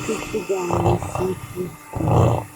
150 guys. 150.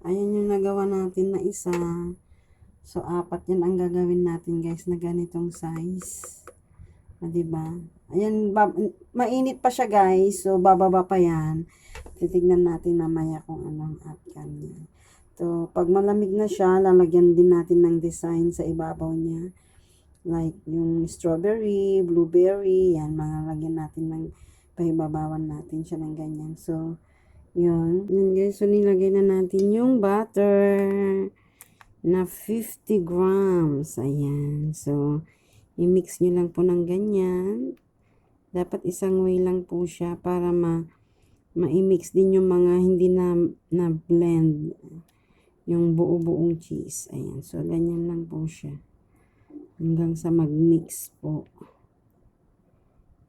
Ayan yung nagawa natin na isa. So, 4 yan ang gagawin natin guys na ganitong size. Diba? Ayan, mainit pa siya guys. So, bababa pa yan. Titignan natin mamaya kung anong outcome niya. So, pag malamig na siya, lalagyan din natin ng design sa ibabaw niya. Like yung strawberry, blueberry, yan, mga lagyan natin ng pahibabawan natin siya ng ganyan. So, yun. Yun guys, so nilagay na natin yung butter na 50 grams. Ayan. So, i-mix nyo lang po ng ganyan. Dapat isang way lang po siya para ma-mix din yung mga hindi na blend yung buo-buong cheese. Ayan. So, ganyan lang po siya. Hanggang sa mag-mix po.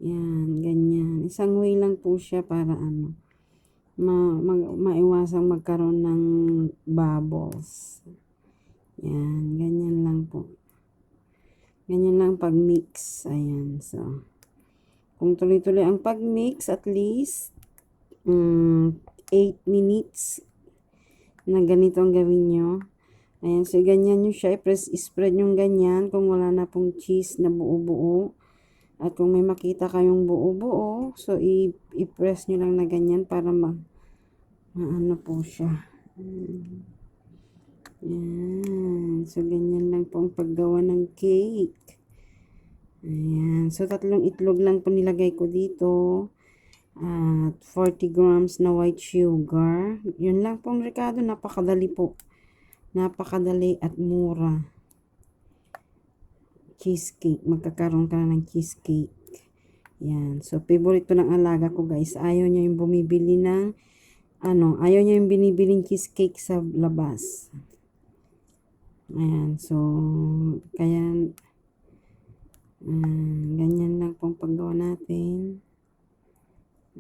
Yan. Ganyan. Isang way lang po siya para maiwasang magkaroon ng bubbles. Yan, ganyan lang po. Ganyan lang pag-mix. Ayan, so. Kung tuloy-tuloy ang pag-mix, at least 8 minutes na ganito ang gawin nyo. Ayan, so ganyan nyo siya. I-spread yung ganyan kung wala na pong cheese na buo-buo. At kung may makita kayong buo-buo, so i-press nyo lang na ganyan para maano po siya. Ayan. So, ganyan lang po ang paggawa ng cake. Ayan. So, 3 itlog lang po nilagay ko dito. At 40 grams na white sugar. Yun lang pong Ricardo. Napakadali po. Napakadali at mura. Cheesecake. Magkakaroon ka na ng cheesecake. Yan. So, favorite to ng alaga ko guys. Ayaw niya yung bumibili ng ayaw niya yung binibiling cheesecake sa labas. Ayan. So, kaya ganyan lang pong paggawa natin.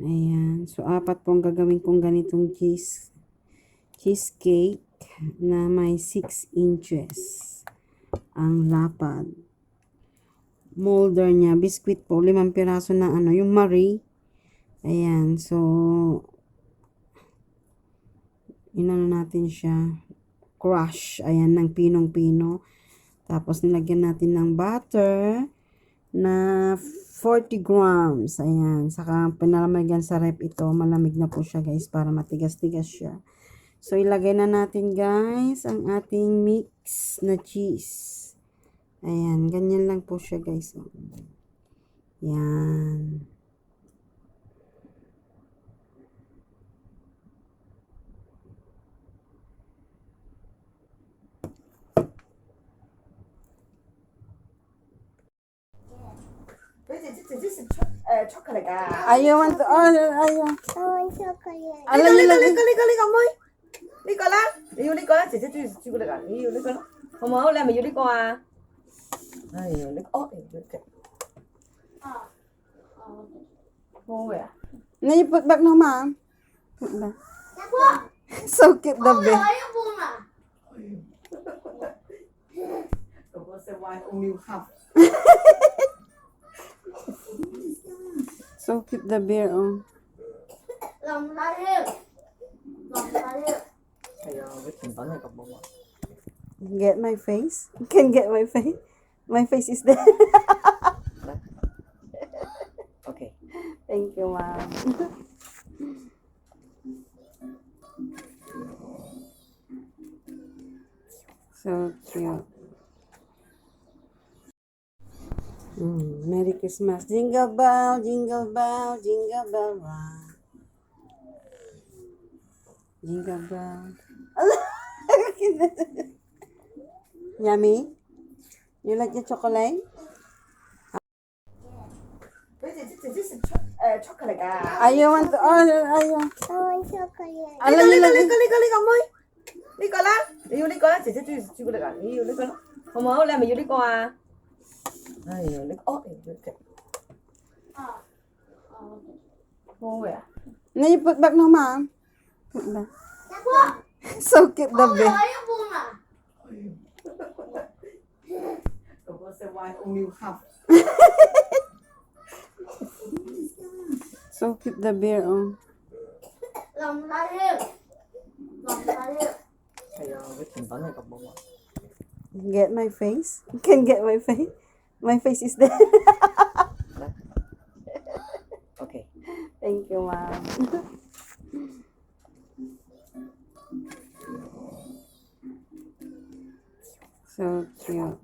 Ayan. So, 4 pong gagawin kong ganitong cheesecake na may 6 inches ang lapad. Molder niya, biscuit po, 5 piraso na yung Marie. Ayan, so, inano natin siya, crush, ayan, ng pinong-pino. Tapos, nilagyan natin ng butter na 40 grams. Ayan, saka pinalamagyan sa rep ito. Malamig na po siya, guys, para matigas-tigas siya. So, ilagay na natin, guys, ang ating mix na cheese. Ayan, ganyan lang po siya guys. Yan. chocolate à? Ayaw man to. Ayaw. I want chocolate. Alam Lấy nila. con ơi. Lấy con lắm. Yêu lấy con lắm. Chị chocolate à? Yêu lấy con. Không mau làm mà yêu lấy con à? Ai lấy con. Ngon vậy à? Now you put back no ma'am. Put back. So cute the bed. say why only half. So cute the bear, oh. Lòng ra đi. Lòng ra đi. Thầy cái trình toán này gặp bông ạ. Get my face? Can get my face? My face is there. Okay. Thank you, ma'am. So cute. Merry Christmas. Jingle bell, jingle bell, jingle bell rock. Jingle bell. Yummy? You like the chocolate? This is chocolate à. Ayaw want to order. Ayaw. I want chocolate. Alam niyo lang. Lấy con ơi. Lấy con lá. Yêu lấy con lá. Chị sẽ chưa được à. Yêu lấy con lá. Không áo làm mà yêu lấy con à. Ai lấy con. Ô vậy à. Now you put back no, ma'am. Put back. So cute the bear. Ayaw mo na. Don't say why only half. So cute the bear, oh. Lòng ra đi. Lòng ra đi. Thầy cái trình toán này gặp bông ạ. Get my face? Can get my face? My face is there. Okay. Thank you, ma'am. So cute.